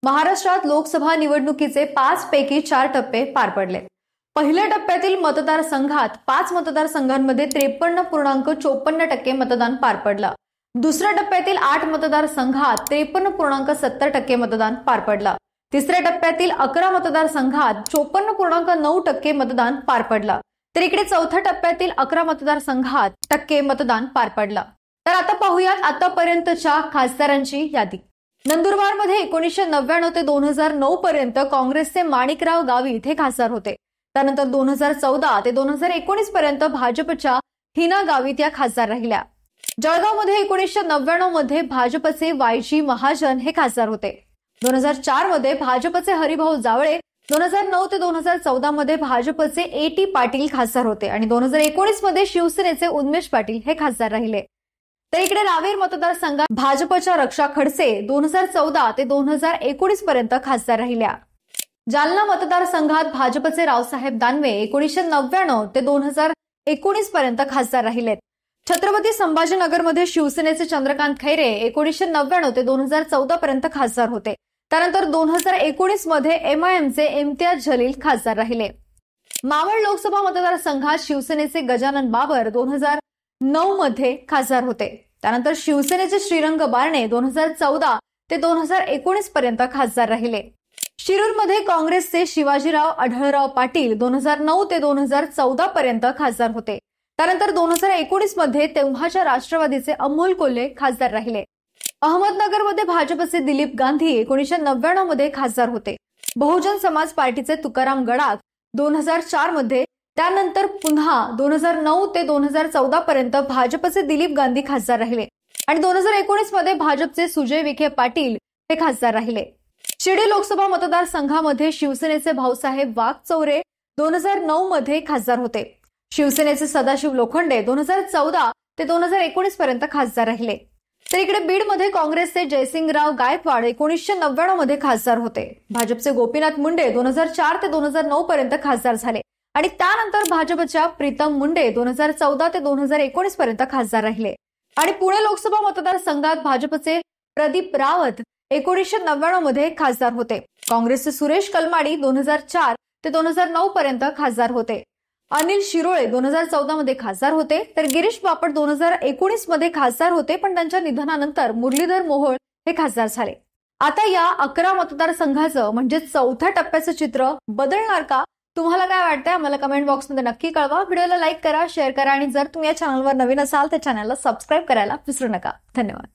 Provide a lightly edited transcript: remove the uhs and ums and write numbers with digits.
महाराष्ट्रात लोकसभा निवडणुकीचे 5 पैकी 4 टप्पे पार पडले। पहिल्या टप्प्यातील मतदारसंघात 5 मतदारसंघांमध्ये 53.54% मतदान पार पडलं। दुसऱ्या टप्प्यातील 8 मतदारसंघात 53.70% मतदान पार पडलं। तिसऱ्या टप्प्यातील 11 मतदारसंघात 54.9% मतदान पार पडलं। तर इकडे चौथ्या टप्प्यातील 11 मतदारसंघात मतदान पार पडलं। तर आता पाहूयात आतापर्यंतच्या खासदारांची यादी। नंदुरबारमध्ये 1999 ते 2009 पर्यंत काँग्रेसचे माणिकराव गावित हे खासदार होते। त्यानंतर 2014 ते 2019 पर्यंत भाजपच्या हिना गावित या खासदार राहिल्या। जळगावमध्ये 1999 मध्ये भाजपचे वायजी महाजन हे खासदार होते। 2004 मध्ये भाजपचे हरिभाऊ जावळे, 2009 ते 2014 मध्ये भाजपचे ए.टी. पाटील खासदार होते आणि 2019 मध्ये शिवसेनेचे उन्मेष पाटील हे खासदार राहिले। तर इकडे रावेर मतदारसंघात भाजपच्या रक्षा खडसे 2014 ते 2019 पर्यंत खासदार राहिल्या। जालना मतदारसंघात भाजपचे रावसाहेब दानवे 1999 ते 2019 पर्यंत खासदार राहिलेत। छत्रपती संभाजीनगरमध्ये शिवसेनेचे चंद्रकांत खैरे 1999 ते 2014 पर्यंत खासदार होते। त्यानंतर 2019 मध्ये एमआयएमचे इम्तियाज जलील खासदार राहिले। मावळ लोकसभा मतदारसंघात शिवसेनेचे गजानन बाबर 2009 मध्ये खासदार होते। त्यानंतर शिवसेनेचे श्रीरंग बारणे 2014 ते 2019 पर्यंत खासदार राहिले। शिरूरमध्ये काँग्रेसचे शिवाजीराव आढळराव पाटील 2009 ते 2014 पर्यंत खासदार होते। त्यानंतर 2019 मध्ये तेव्हाच्या राष्ट्रवादीचे अमोल कोल्हे खासदार राहिले। अहमदनगरमध्ये भाजपचे दिलीप गांधी 1999 मध्ये खासदार होते। बहुजन समाज पार्टीचे तुकाराम गडाख 2004 मध्ये, त्यानंतर पुन्हा 2009 ते 2014 पर्यंत भाजपचे दिलीप गांधी खासदार राहिले आणि 2019 मध्ये भाजपचे सुजय विखे पाटील हे खासदार राहिले। शिर्डी लोकसभा मतदारसंघामध्ये शिवसेनेचे भाऊसाहेब वाघचौरे 2009 मध्ये खासदार होते। शिवसेनेचे सदाशिव लोखंडे 2014 ते 2019 पर्यंत खासदार राहिले। तर इकडे बीडमध्ये काँग्रेसचे जयसिंगराव गायकवाड 1999 मध्ये खासदार होते। भाजपचे गोपीनाथ मुंडे 2004 ते 2009 पर्यंत खासदार झाले आणि त्यानंतर भाजपच्या प्रीतम मुंडे 2014 ते 2019 पर्यंत खासदार राहिले। आणि पुणे लोकसभा मतदारसंघात भाजपचे प्रदीप रावत 1999 मध्ये खासदार होते। काँग्रेसचे सुरेश कलमाडी 2004 ते 2009 पर्यंत खासदार होते। अनिल शिरोळे 2014 मध्ये खासदार होते। तर गिरीश बापट 2019 मध्ये खासदार होते, पण त्यांच्या निधनानंतर मुरलीधर मोहोळ हे खासदार झाले। आता या 11 मतदारसंघाचं म्हणजे चौथ्या टप्प्याचं चित्र बदलणार का? तुम्हाला काय वाटतंय आम्हाला कमेंट बॉक्समध्ये नक्की कळवा। व्हिडिओला लाईक करा, शेअर करा आणि जर तुम्ही या चॅनलवर नवीन असाल तर चॅनलला सबस्क्राईब करायला विसरू नका। धन्यवाद।